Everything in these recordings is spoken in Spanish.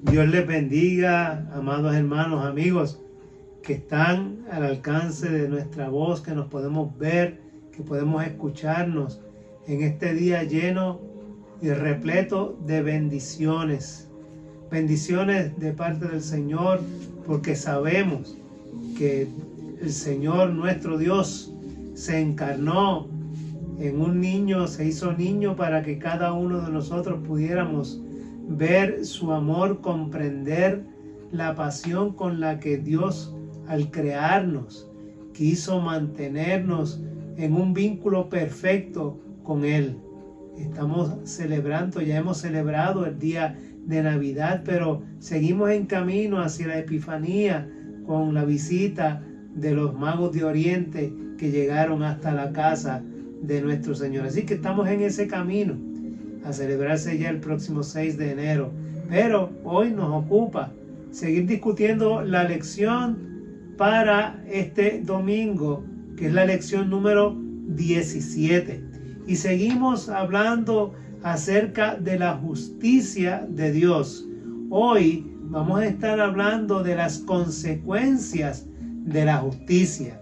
Dios les bendiga, amados hermanos, amigos que están al alcance de nuestra voz, que nos podemos ver, que podemos escucharnos en este día lleno y repleto de bendiciones. Bendiciones de parte del Señor, porque sabemos que el Señor nuestro Dios se encarnó en un niño, se hizo niño para que cada uno de nosotros pudiéramos ver su amor, comprender la pasión con la que Dios al crearnos quiso mantenernos en un vínculo perfecto con Él. Estamos celebrando, ya hemos celebrado el día de Navidad, pero seguimos en camino hacia la Epifanía con la visita de los magos de Oriente que llegaron hasta la casa de nuestro Señor. Así que estamos en ese camino a celebrarse ya el próximo 6 de enero. Pero hoy nos ocupa seguir discutiendo la lección para este domingo, que es la lección número 17. Y seguimos hablando acerca de la justicia de Dios. Hoy vamos a estar hablando de las consecuencias de la justicia.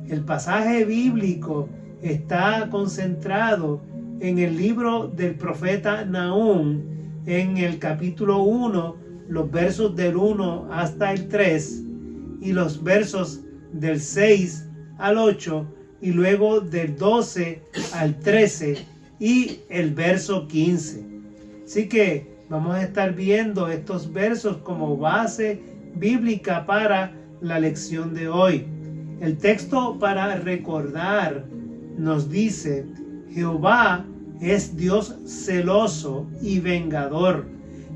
El pasaje bíblico está concentrado en el libro del profeta Nahum, en el capítulo 1, los versos del 1 hasta el 3, y los versos del 6 al 8, y luego del 12 al 13, y el verso 15. Así que vamos a estar viendo estos versos como base bíblica para la lección de hoy. El texto para recordar nos dice: Jehová es Dios celoso y vengador.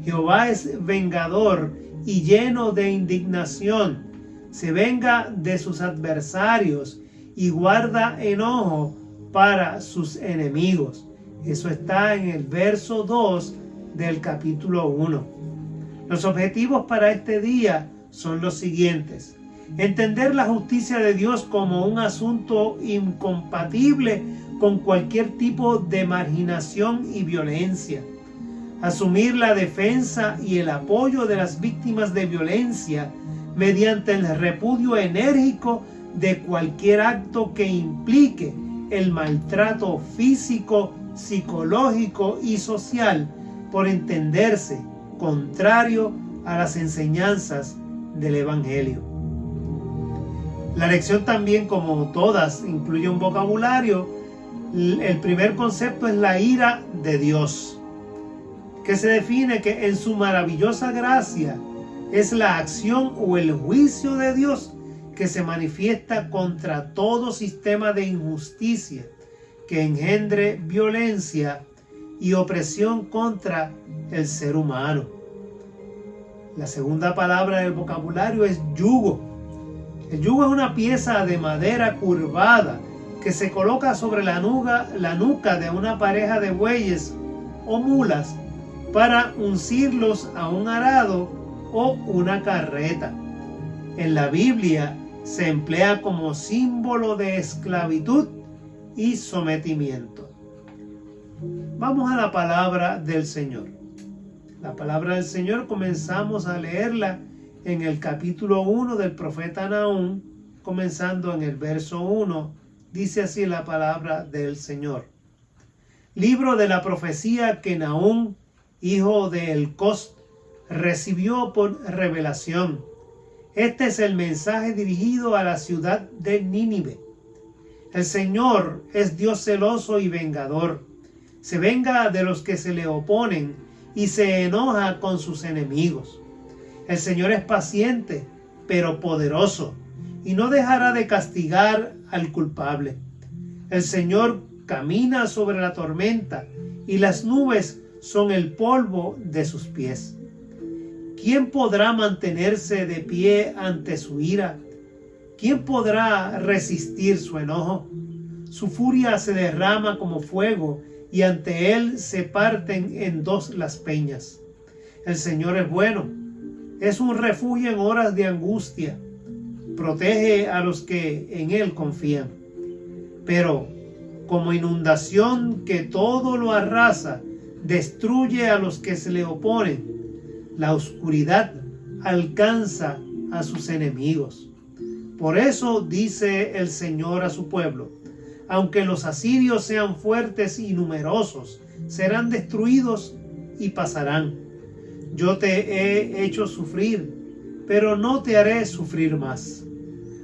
Jehová es vengador y lleno de indignación. Se venga de sus adversarios y guarda enojo para sus enemigos. Eso está en el verso 2 del capítulo 1. Los objetivos para este día son los siguientes: entender la justicia de Dios como un asunto incompatible con cualquier tipo de marginación y violencia. Asumir la defensa y el apoyo de las víctimas de violencia mediante el repudio enérgico de cualquier acto que implique el maltrato físico, psicológico y social, por entenderse contrario a las enseñanzas del Evangelio. La lección también, como todas, incluye un vocabulario. El primer concepto es la ira de Dios, que se define que en su maravillosa gracia es la acción o el juicio de Dios que se manifiesta contra todo sistema de injusticia que engendre violencia y opresión contra el ser humano. La segunda palabra del vocabulario es yugo. El yugo es una pieza de madera curvada que se coloca sobre la nuca de una pareja de bueyes o mulas para uncirlos a un arado o una carreta. En la Biblia se emplea como símbolo de esclavitud y sometimiento. Vamos a la palabra del Señor. La palabra del Señor comenzamos a leerla en el capítulo 1 del profeta Nahum, comenzando en el verso 1. Dice así la palabra del Señor. Libro de la profecía que Nahum, hijo de Elcós, recibió por revelación. Este es el mensaje dirigido a la ciudad de Nínive. El Señor es Dios celoso y vengador. Se venga de los que se le oponen y se enoja con sus enemigos. El Señor es paciente, pero poderoso, y no dejará de castigar al culpable. El Señor camina sobre la tormenta, y las nubes son el polvo de sus pies. ¿Quién podrá mantenerse de pie ante su ira? ¿Quién podrá resistir su enojo? Su furia se derrama como fuego, y ante él se parten en dos las peñas. El Señor es bueno, es un refugio en horas de angustia. Protege a los que en él confían. Pero como inundación que todo lo arrasa, destruye a los que se le oponen. La oscuridad alcanza a sus enemigos. Por eso dice el Señor a su pueblo: aunque los asirios sean fuertes y numerosos, serán destruidos y pasarán. Yo te he hecho sufrir, pero no te haré sufrir más.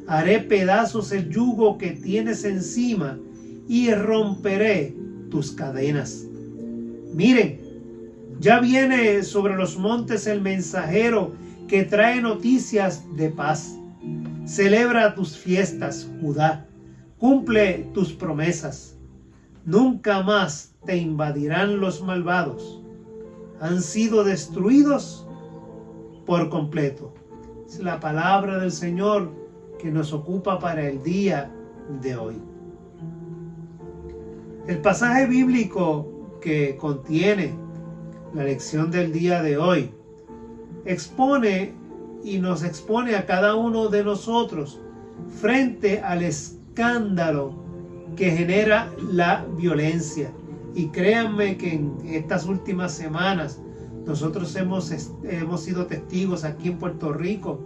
Haré pedazos el yugo que tienes encima y romperé tus cadenas. Miren, ya viene sobre los montes el mensajero que trae noticias de paz. Celebra tus fiestas, Judá. Cumple tus promesas. Nunca más te invadirán los malvados. Han sido destruidos por completo. Es la palabra del Señor que nos ocupa para el día de hoy. El pasaje bíblico que contiene la lección del día de hoy expone y nos expone a cada uno de nosotros frente al escándalo que genera la violencia. Y créanme que en estas últimas semanas nosotros hemos sido testigos aquí en Puerto Rico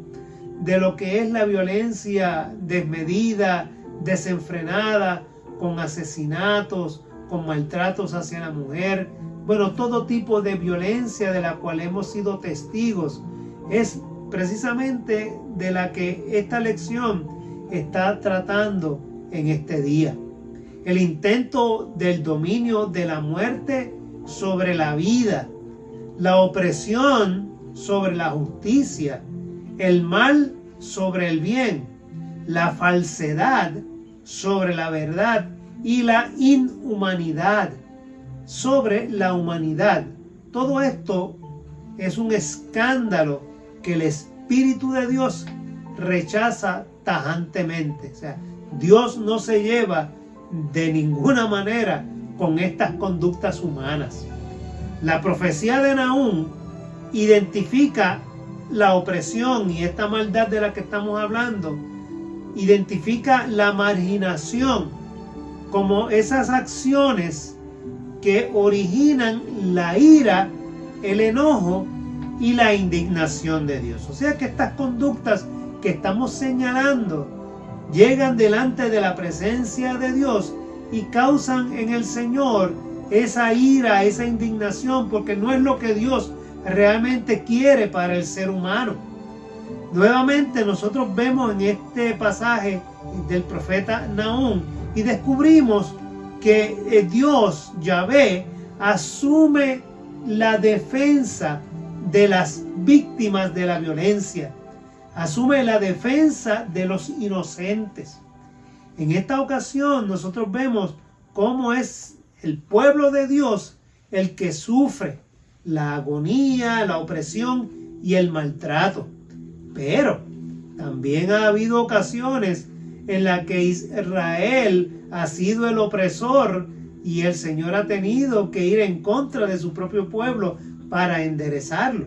de lo que es la violencia desmedida, desenfrenada, con asesinatos, con maltratos hacia la mujer. Bueno, todo tipo de violencia de la cual hemos sido testigos es precisamente de la que esta lección está tratando en este día. El intento del dominio de la muerte sobre la vida, la opresión sobre la justicia, el mal sobre el bien, la falsedad sobre la verdad y la inhumanidad sobre la humanidad. Todo esto es un escándalo que el Espíritu de Dios rechaza tajantemente. O sea, Dios no se lleva de ninguna manera con estas conductas humanas. La profecía de Nahum identifica la opresión y esta maldad de la que estamos hablando, identifica la marginación como esas acciones que originan la ira, el enojo y la indignación de Dios. O sea que estas conductas que estamos señalando llegan delante de la presencia de Dios y causan en el Señor esa ira, esa indignación, porque no es lo que Dios realmente quiere para el ser humano. Nuevamente nosotros vemos en este pasaje del profeta Nahum y descubrimos que Dios, Yahvé, asume la defensa de las víctimas de la violencia, asume la defensa de los inocentes. En esta ocasión nosotros vemos cómo es el pueblo de Dios el que sufre la agonía, la opresión y el maltrato. Pero también ha habido ocasiones en las que Israel ha sido el opresor y el Señor ha tenido que ir en contra de su propio pueblo para enderezarlo.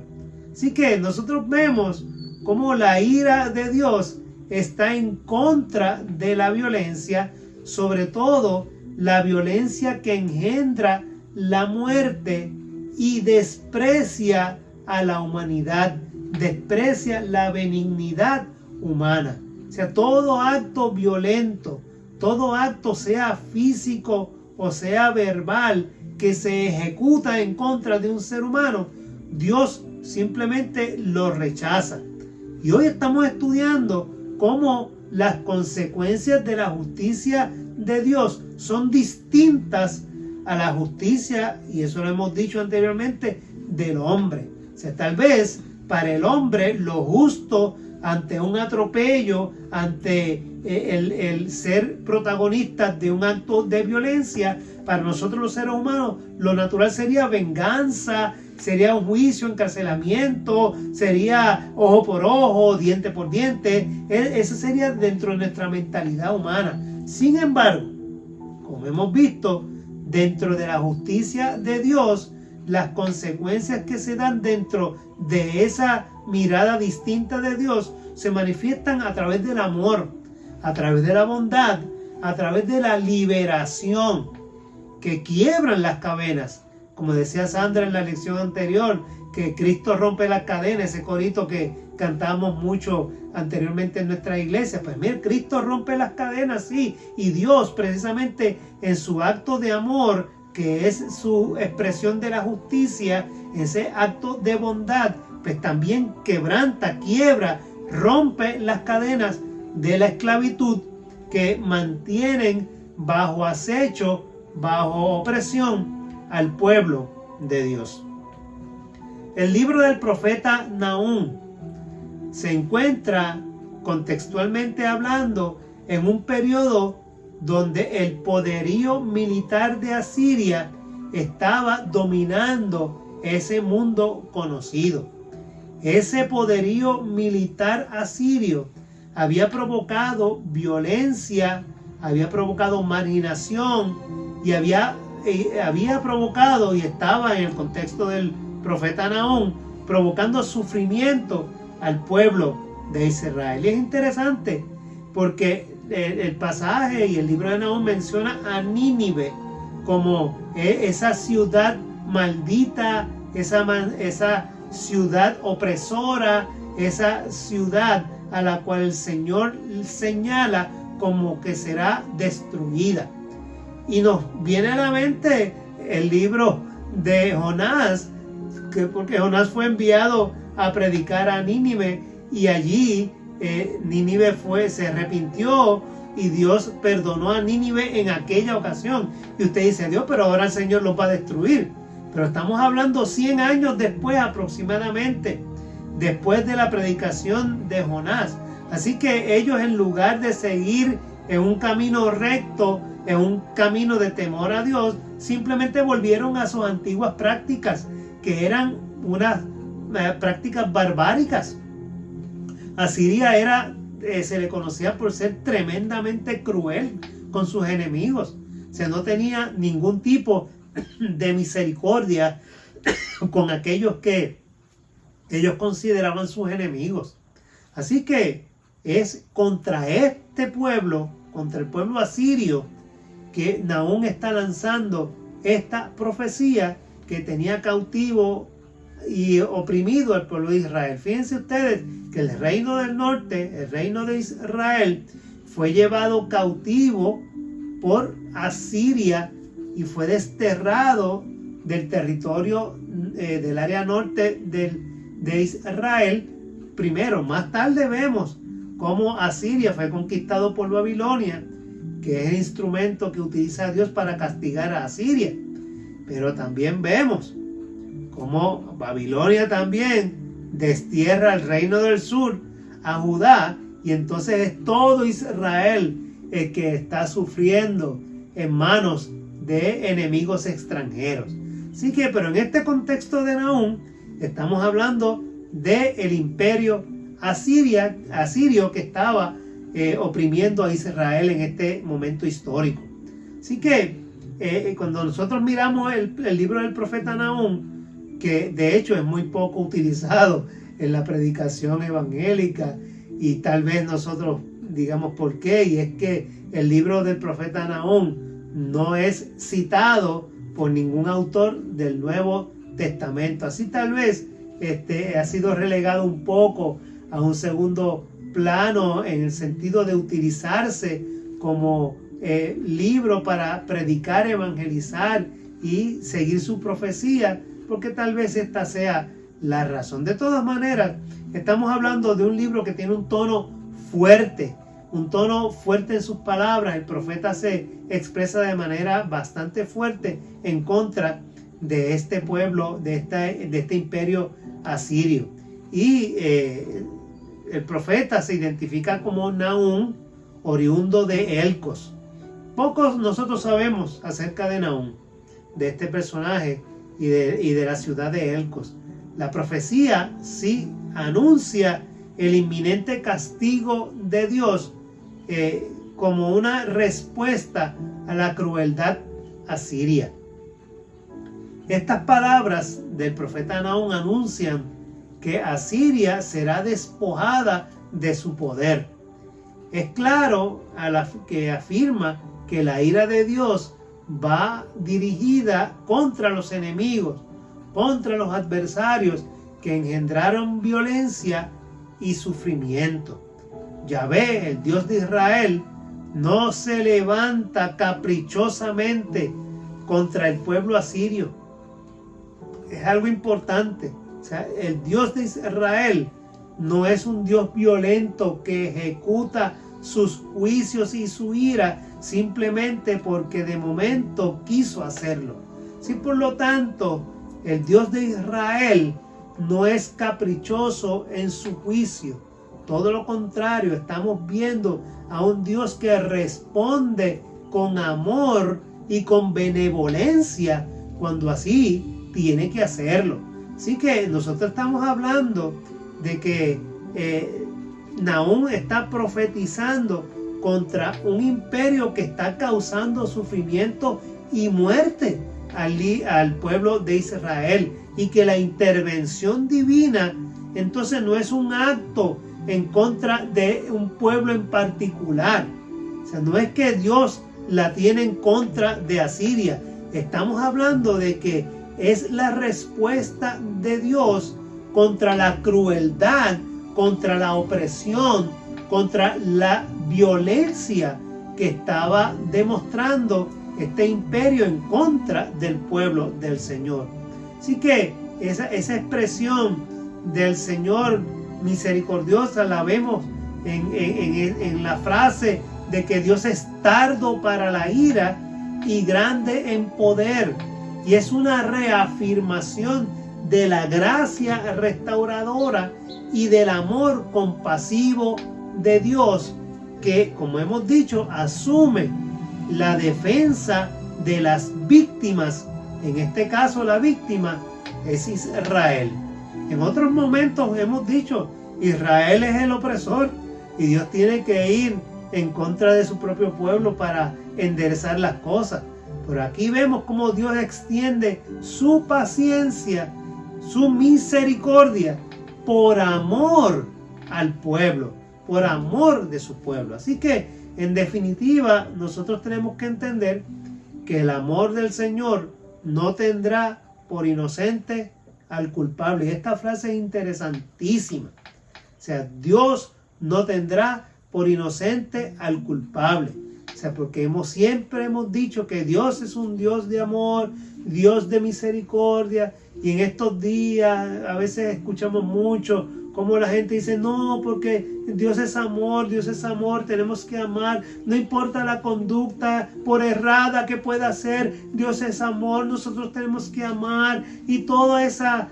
Así que nosotros vemos cómo la ira de Dios está en contra de la violencia, sobre todo la violencia que engendra la muerte y desprecia a la humanidad, desprecia la benignidad humana. O sea, todo acto violento, todo acto, sea físico o sea verbal, que se ejecuta en contra de un ser humano, Dios simplemente lo rechaza. Y hoy estamos estudiando cómo las consecuencias de la justicia de Dios son distintas a la justicia, y eso lo hemos dicho anteriormente, del hombre. O sea, tal vez para el hombre lo justo ante un atropello, ante el ser protagonista de un acto de violencia, para nosotros los seres humanos lo natural sería venganza, sería un juicio, encarcelamiento, sería ojo por ojo, diente por diente. Eso sería dentro de nuestra mentalidad humana. Sin embargo, como hemos visto, dentro de la justicia de Dios, las consecuencias que se dan dentro de esa mirada distinta de Dios se manifiestan a través del amor, a través de la bondad, a través de la liberación, que quiebran las cadenas, como decía Sandra en la lección anterior, que Cristo rompe las cadenas, ese corito que cantamos mucho anteriormente en nuestra iglesia. Pues mira, Cristo rompe las cadenas, sí, y Dios precisamente en su acto de amor, que es su expresión de la justicia, ese acto de bondad, pues también quebranta, quiebra, rompe las cadenas de la esclavitud que mantienen bajo acecho, bajo opresión al pueblo de Dios. El libro del profeta Nahum se encuentra, contextualmente hablando, en un periodo donde el poderío militar de Asiria estaba dominando ese mundo conocido. Ese poderío militar asirio había provocado violencia, había provocado marginación y había provocado, y estaba en el contexto del profeta Nahum, provocando sufrimiento al pueblo de Israel. Y es interesante porque el pasaje y el libro de Nahum menciona a Nínive como esa ciudad maldita, esa ciudad opresora, esa ciudad a la cual el Señor señala como que será destruida. Y nos viene a la mente el libro de Jonás, porque Jonás fue enviado a predicar a Nínive, y allí Nínive se arrepintió y Dios perdonó a Nínive en aquella ocasión. Y usted dice, Dios, pero ahora el Señor los va a destruir. Pero estamos hablando 100 años después aproximadamente, después de la predicación de Jonás. Así que ellos, en lugar de seguir en un camino recto, en un camino de temor a Dios, simplemente volvieron a sus antiguas prácticas, que eran unas prácticas barbáricas. Asiria se le conocía por ser tremendamente cruel con sus enemigos. O sea, no tenía ningún tipo de misericordia con aquellos que ellos consideraban sus enemigos. Así que es contra este pueblo, contra el pueblo asirio, que Nahum está lanzando esta profecía que tenía cautivo y oprimido al pueblo de Israel. Fíjense ustedes que el reino del norte, el reino de Israel, fue llevado cautivo por Asiria y fue desterrado del territorio del área norte de Israel. Primero, más tarde vemos cómo Asiria fue conquistado por Babilonia, que es el instrumento que utiliza Dios para castigar a Asiria. Pero también vemos cómo Babilonia también destierra al reino del sur, a Judá, y entonces es todo Israel el que está sufriendo en manos de enemigos extranjeros. Así que, pero en este contexto de Nahum, estamos hablando del imperio asirio que estaba oprimiendo a Israel en este momento histórico. Así que cuando nosotros miramos el libro del profeta Nahum, que de hecho es muy poco utilizado en la predicación evangélica, y tal vez nosotros digamos por qué, y es que el libro del profeta Nahum no es citado por ningún autor del Nuevo Testamento. Así tal vez ha sido relegado un poco a un segundo plano en el sentido de utilizarse como libro para predicar, evangelizar y seguir su profecía, porque tal vez esta sea la razón. De todas maneras, estamos hablando de un libro que tiene un tono fuerte en sus palabras. El profeta se expresa de manera bastante fuerte en contra de este pueblo, de este imperio asirio. Y el profeta se identifica como Nahum, oriundo de Elcos. Pocos nosotros sabemos acerca de Nahum, de este personaje y de la ciudad de Elcos. La profecía sí anuncia el inminente castigo de Dios como una respuesta a la crueldad asiria. Estas palabras del profeta Nahum anuncian que Asiria será despojada de su poder. Es claro que afirma que la ira de Dios va dirigida contra los enemigos, contra los adversarios que engendraron violencia y sufrimiento. Yahvé, el Dios de Israel, no se levanta caprichosamente contra el pueblo asirio. Es algo importante. O sea, el Dios de Israel no es un Dios violento que ejecuta sus juicios y su ira simplemente porque de momento quiso hacerlo. Sí, por lo tanto, el Dios de Israel no es caprichoso en su juicio. Todo lo contrario, estamos viendo a un Dios que responde con amor y con benevolencia cuando así tiene que hacerlo. Así que nosotros estamos hablando de que Nahum está profetizando contra un imperio que está causando sufrimiento y muerte al pueblo de Israel, y que la intervención divina entonces no es un acto en contra de un pueblo en particular. O sea, no es que Dios la tiene en contra de Asiria. Estamos hablando de que es la respuesta de Dios contra la crueldad, contra la opresión, contra la violencia que estaba demostrando este imperio en contra del pueblo del Señor. Así que esa expresión del Señor misericordiosa la vemos en la frase de que Dios es tardo para la ira y grande en poder. Y es una reafirmación de la gracia restauradora y del amor compasivo de Dios, que, como hemos dicho, asume la defensa de las víctimas. En este caso, la víctima es Israel. En otros momentos hemos dicho, Israel es el opresor y Dios tiene que ir en contra de su propio pueblo para enderezar las cosas. Pero aquí vemos cómo Dios extiende su paciencia, su misericordia, por amor al pueblo, por amor de su pueblo. Así que, en definitiva, nosotros tenemos que entender que el amor del Señor no tendrá por inocente al culpable. Y esta frase es interesantísima. O sea, Dios no tendrá por inocente al culpable. O sea, porque siempre hemos dicho que Dios es un Dios de amor, Dios de misericordia. Y en estos días a veces escuchamos mucho como la gente dice, no, porque Dios es amor, tenemos que amar, no importa la conducta por errada que pueda ser, Dios es amor, nosotros tenemos que amar. Y todo ese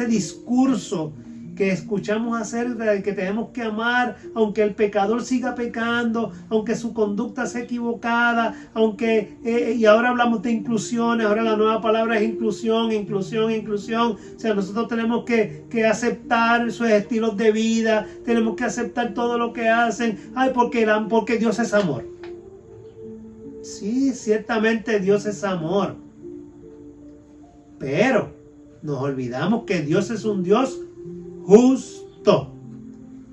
discurso que escuchamos acerca de que tenemos que amar, aunque el pecador siga pecando, aunque su conducta sea equivocada, y ahora hablamos de inclusiones, ahora la nueva palabra es inclusión. O sea, nosotros tenemos que aceptar sus estilos de vida, tenemos que aceptar todo lo que hacen, porque Dios es amor. Sí, ciertamente Dios es amor, pero nos olvidamos que Dios es un Dios justo.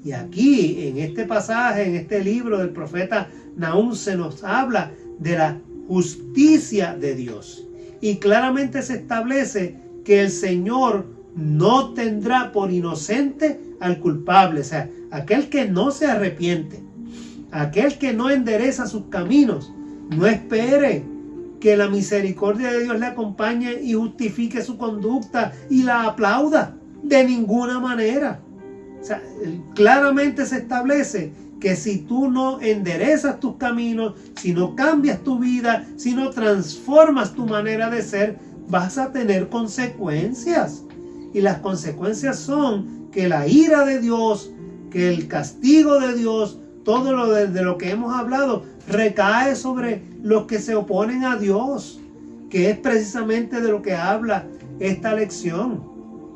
Y aquí, en este pasaje, en este libro del profeta Nahum, se nos habla de la justicia de Dios. Y claramente se establece que el Señor no tendrá por inocente al culpable. O sea, aquel que no se arrepiente, aquel que no endereza sus caminos, no espere que la misericordia de Dios le acompañe y justifique su conducta y la aplauda. De ninguna manera. O sea, claramente se establece que si tú no enderezas tus caminos, si no cambias tu vida, si no transformas tu manera de ser, vas a tener consecuencias. Y las consecuencias son que la ira de Dios, que el castigo de Dios, todo lo de lo que hemos hablado, recae sobre los que se oponen a Dios, que es precisamente de lo que habla esta lección.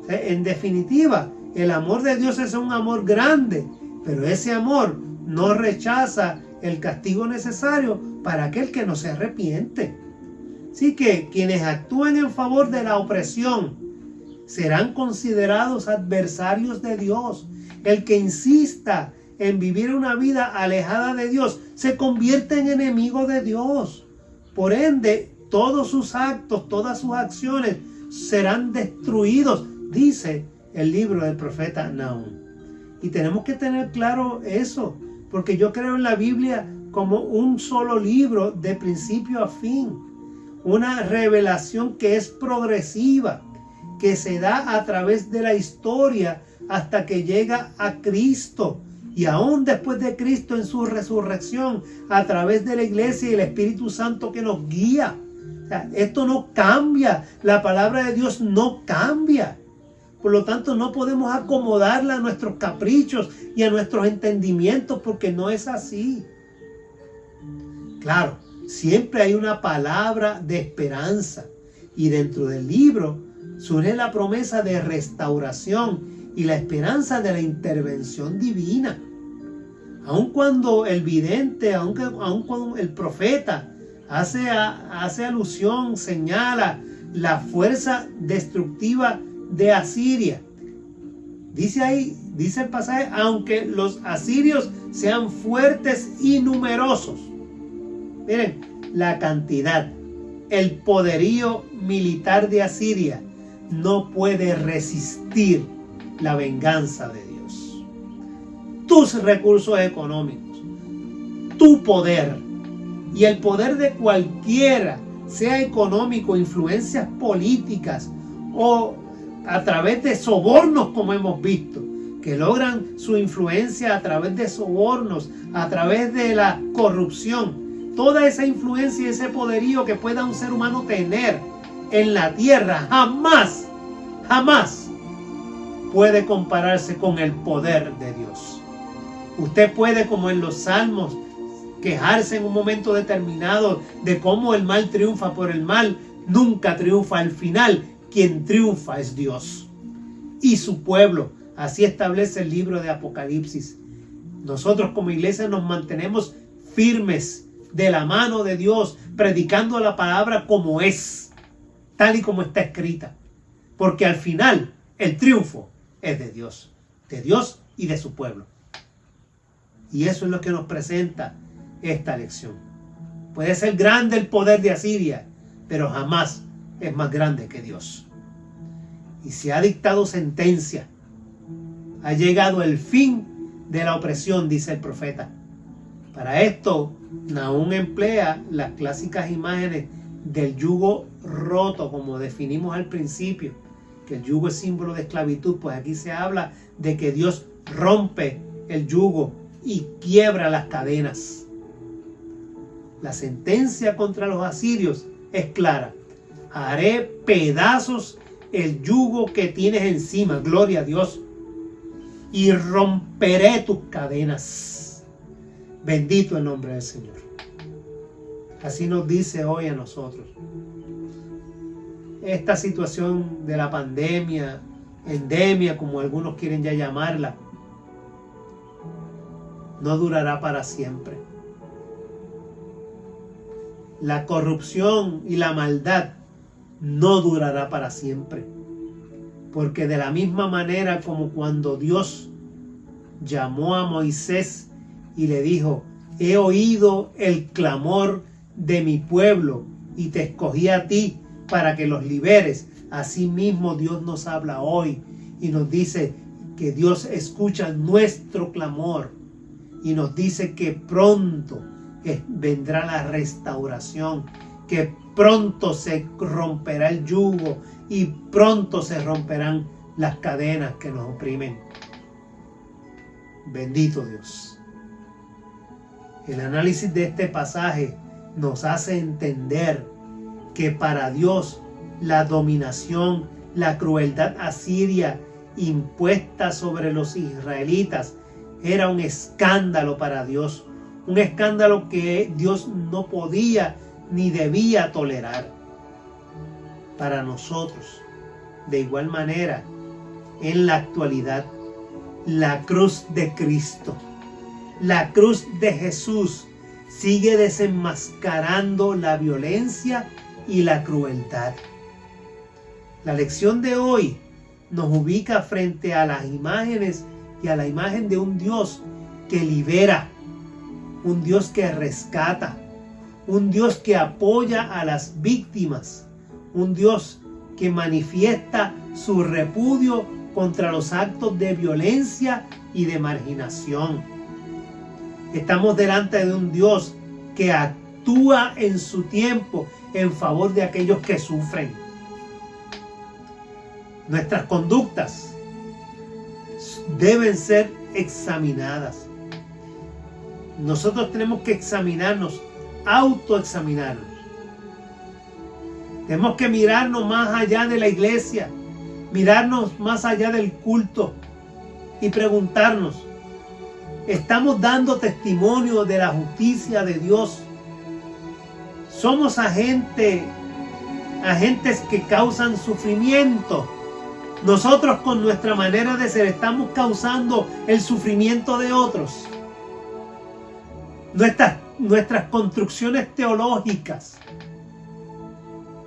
En definitiva, el amor de Dios es un amor grande, pero ese amor no rechaza el castigo necesario para aquel que no se arrepiente. Así que quienes actúen en favor de la opresión serán considerados adversarios de Dios. El que insista en vivir una vida alejada de Dios se convierte en enemigo de Dios. Por ende, todos sus actos, todas sus acciones serán destruidos, dice el libro del profeta Nahum. Y tenemos que tener claro eso, porque yo creo en la Biblia como un solo libro de principio a fin. Una revelación que es progresiva, que se da a través de la historia hasta que llega a Cristo. Y aún después de Cristo en su resurrección, a través de la iglesia y el Espíritu Santo que nos guía. O sea, esto no cambia. La palabra de Dios no cambia. Por lo tanto, no podemos acomodarla a nuestros caprichos y a nuestros entendimientos, porque no es así. Claro, siempre hay una palabra de esperanza. Y dentro del libro surge la promesa de restauración y la esperanza de la intervención divina. Aun cuando el vidente, aun cuando el profeta hace alusión, señala la fuerza destructiva de Asiria. Dice ahí, dice el pasaje, aunque los asirios sean fuertes y numerosos. Miren, la cantidad, el poderío militar de Asiria no puede resistir la venganza de Dios. Tus recursos económicos, tu poder y el poder de cualquiera, sea económico, influencias políticas o a través de sobornos, como hemos visto, que logran su influencia a través de sobornos, a través de la corrupción. Toda esa influencia y ese poderío que pueda un ser humano tener en la tierra jamás puede compararse con el poder de Dios. Usted puede, como en los Salmos, quejarse en un momento determinado de cómo el mal triunfa por el mal. Nunca triunfa al final. Quien triunfa es Dios y su pueblo. Así establece el libro de Apocalipsis. Nosotros como iglesia nos mantenemos firmes de la mano de Dios, predicando la palabra como es, tal y como está escrita. Porque al final el triunfo es de Dios y de su pueblo. Y eso es lo que nos presenta esta lección. Puede ser grande el poder de Asiria, pero jamás es más grande que Dios. Y se ha dictado sentencia. Ha llegado el fin de la opresión, dice el profeta. Para esto, Nahum emplea las clásicas imágenes del yugo roto, como definimos al principio, que el yugo es símbolo de esclavitud. Pues aquí se habla de que Dios rompe el yugo y quiebra las cadenas. La sentencia contra los asirios es clara. Haré pedazos el yugo que tienes encima, gloria a Dios, y romperé tus cadenas. Bendito el nombre del Señor. Así nos dice hoy a nosotros. Esta situación de la pandemia, endemia, como algunos quieren ya llamarla, no durará para siempre. La corrupción y la maldad no durará para siempre. Porque de la misma manera como cuando Dios llamó a Moisés y le dijo: he oído el clamor de mi pueblo y te escogí a ti para que los liberes. Asimismo Dios nos habla hoy y nos dice que Dios escucha nuestro clamor y nos dice que pronto vendrá la restauración, que pronto se romperá el yugo y pronto se romperán las cadenas que nos oprimen. Bendito Dios. El análisis de este pasaje nos hace entender que para Dios la dominación, la crueldad asiria impuesta sobre los israelitas era un escándalo para Dios, un escándalo que Dios no podía ni debía tolerar. Para nosotros, de igual manera, en la actualidad, la cruz de Cristo, la cruz de Jesús, sigue desenmascarando la violencia y la crueldad. La lección de hoy nos ubica frente a las imágenes y a la imagen de un Dios que libera, un Dios que rescata, un Dios que apoya a las víctimas, un Dios que manifiesta su repudio contra los actos de violencia y de marginación. Estamos delante de un Dios que actúa en su tiempo en favor de aquellos que sufren. Nuestras conductas deben ser examinadas. Nosotros tenemos que examinarnos, autoexaminarnos. Tenemos que mirarnos más allá de la iglesia, mirarnos más allá del culto y preguntarnos, ¿estamos dando testimonio de la justicia de Dios? ¿Somos agentes que causan sufrimiento? Nosotros con nuestra manera de ser estamos causando el sufrimiento de otros. Nuestras construcciones teológicas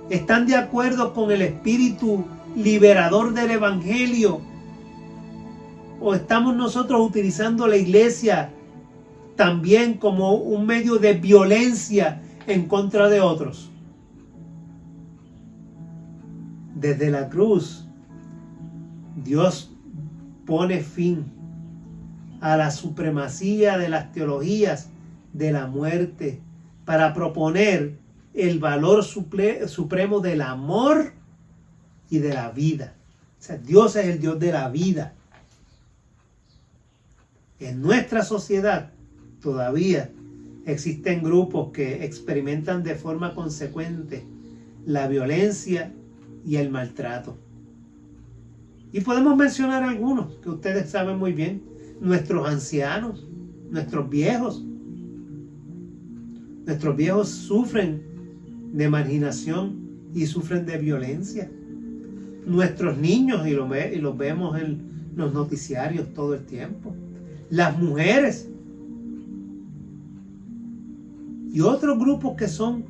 están de acuerdo con el espíritu liberador del evangelio, o estamos nosotros utilizando la iglesia también como un medio de violencia en contra de otros. Desde la cruz, Dios pone fin a la supremacía de las teologías de la muerte para proponer el valor supremo del amor y de la vida. O sea, Dios es el Dios de la vida. En nuestra sociedad todavía existen grupos que experimentan de forma consecuente la violencia y el maltrato. Y podemos mencionar algunos que ustedes saben muy bien. Nuestros ancianos, nuestros viejos. Nuestros viejos sufren de marginación y sufren de violencia. Nuestros niños, y los vemos en los noticiarios todo el tiempo. Las mujeres. Y otros grupos que son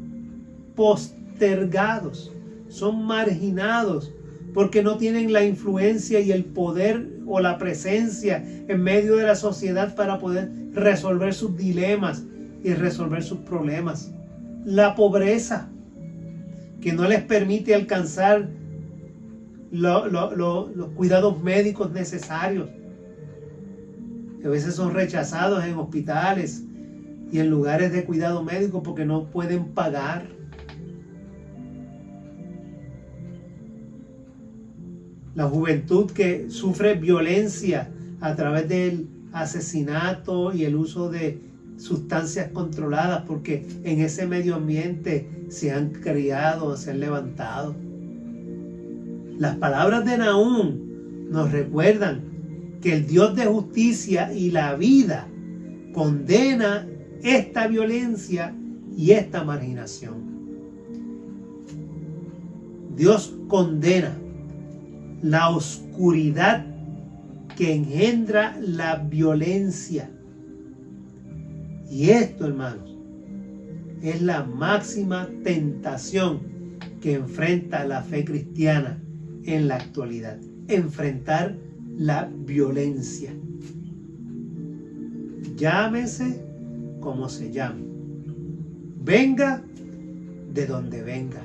postergados, son marginados, porque no tienen la influencia y el poder o la presencia en medio de la sociedad para poder resolver sus dilemas y resolver sus problemas. La pobreza, que no les permite alcanzar los cuidados médicos necesarios. A veces son rechazados en hospitales y en lugares de cuidado médico porque no pueden pagar. La juventud que sufre violencia a través del asesinato y el uso de sustancias controladas, porque en ese medio ambiente se han criado, se han levantado. Las palabras de Nahum nos recuerdan que el Dios de justicia y la vida condena esta violencia y esta marginación. Dios condena la oscuridad que engendra la violencia. Y esto, hermanos, es la máxima tentación que enfrenta la fe cristiana en la actualidad. Enfrentar la violencia. Llámese como se llame. Venga de donde venga.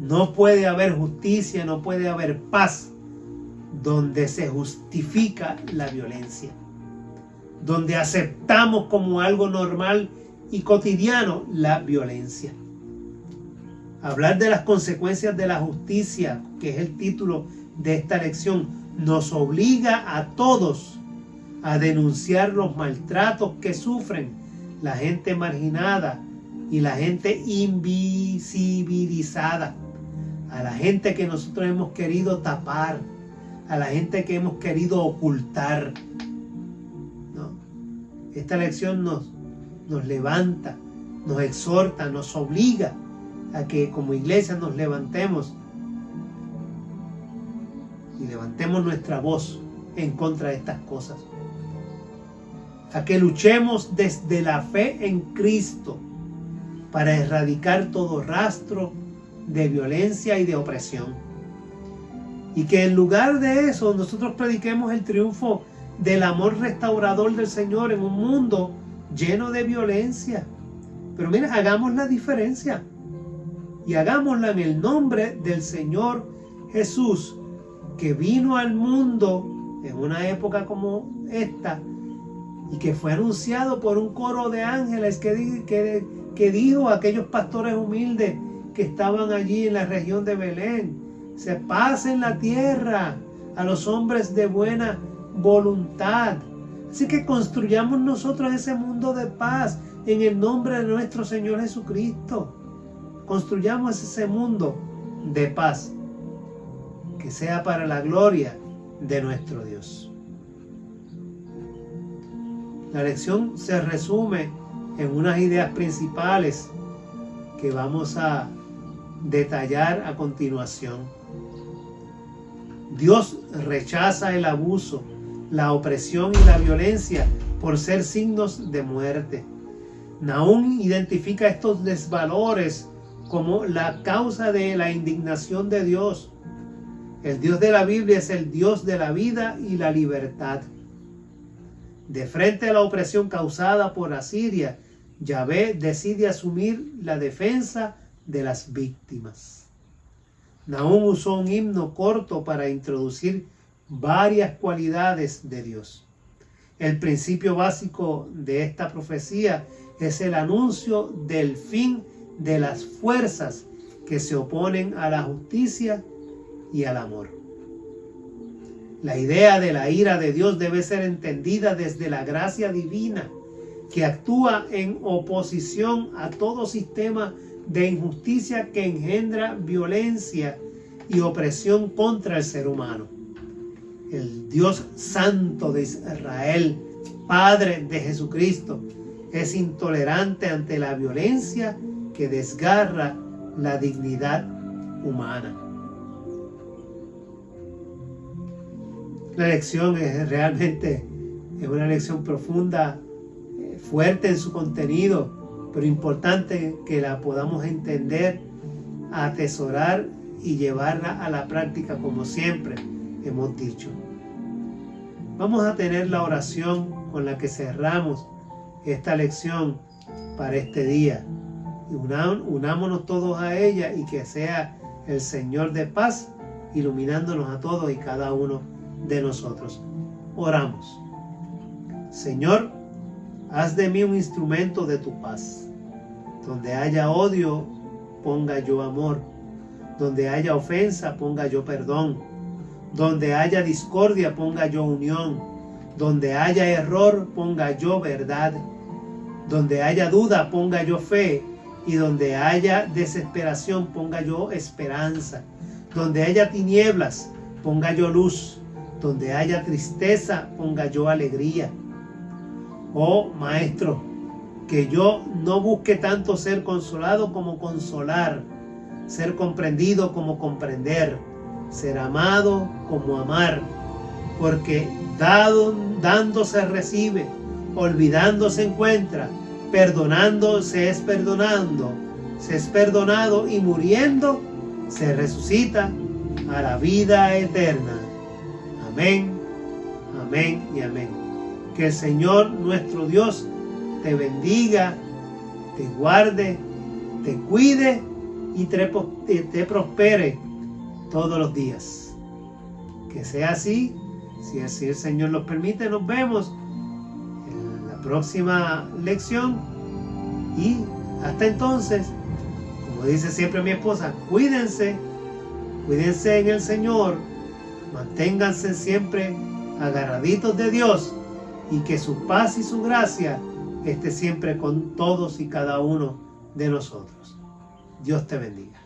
No puede haber justicia, no puede haber paz donde se justifica la violencia, donde aceptamos como algo normal y cotidiano la violencia. Hablar de las consecuencias de la justicia, que es el título de esta lección, nos obliga a todos a denunciar los maltratos que sufren la gente marginada y la gente invisibilizada, a la gente que nosotros hemos querido tapar, a la gente que hemos querido ocultar, ¿no? Esta lección nos levanta, nos exhorta, nos obliga a que como iglesia nos levantemos y levantemos nuestra voz en contra de estas cosas. A que luchemos desde la fe en Cristo para erradicar todo rastro de violencia y de opresión. Y que en lugar de eso nosotros prediquemos el triunfo del amor restaurador del Señor en un mundo lleno de violencia. Pero mira, hagamos la diferencia y hagámosla en el nombre del Señor Jesús, que vino al mundo en una época como esta y que fue anunciado por un coro de ángeles que dijo a aquellos pastores humildes que estaban allí en la región de Belén: se paz en la tierra a los hombres de buena voluntad. Así que construyamos nosotros ese mundo de paz en el nombre de nuestro Señor Jesucristo. Construyamos ese mundo de paz que sea para la gloria de nuestro Dios. La lección se resume en unas ideas principales que vamos a detallar a continuación. Dios rechaza el abuso, la opresión y la violencia por ser signos de muerte. Nahum identifica estos desvalores como la causa de la indignación de Dios. El Dios de la Biblia es el Dios de la vida y la libertad. De frente a la opresión causada por Asiria, Yahvé decide asumir la defensa de las víctimas. Nahum usó un himno corto para introducir varias cualidades de Dios. El principio básico de esta profecía es el anuncio del fin de las fuerzas que se oponen a la justicia y al amor. La idea de la ira de Dios debe ser entendida desde la gracia divina, que actúa en oposición a todo sistema de injusticia que engendra violencia y opresión contra el ser humano. El Dios Santo de Israel, Padre de Jesucristo, es intolerante ante la violencia que desgarra la dignidad humana. La lección es realmente una lección profunda, fuerte en su contenido, pero importante que la podamos entender, atesorar y llevarla a la práctica, como siempre hemos dicho. Vamos a tener la oración con la que cerramos esta lección para este día. Unámonos todos a ella y que sea el Señor de paz iluminándonos a todos y cada uno de nosotros. Oramos. Señor, haz de mí un instrumento de tu paz. Donde haya odio, ponga yo amor. Donde haya ofensa, ponga yo perdón. Donde haya discordia, ponga yo unión. Donde haya error, ponga yo verdad. Donde haya duda, ponga yo fe. Y donde haya desesperación, ponga yo esperanza. Donde haya tinieblas, ponga yo luz. Donde haya tristeza, ponga yo alegría. Oh Maestro, que yo no busque tanto ser consolado como consolar, ser comprendido como comprender, ser amado como amar, porque dando se recibe, olvidando se encuentra, perdonando se es perdonado y muriendo se resucita a la vida eterna. Amén, amén y amén. Que el Señor nuestro Dios te bendiga, te guarde, te cuide y te prospere todos los días. Que sea así. Si el Señor nos permite, nos vemos en la próxima lección. Y hasta entonces, como dice siempre mi esposa, cuídense en el Señor. Manténganse siempre agarraditos de Dios y que su paz y su gracia esté siempre con todos y cada uno de nosotros. Dios te bendiga.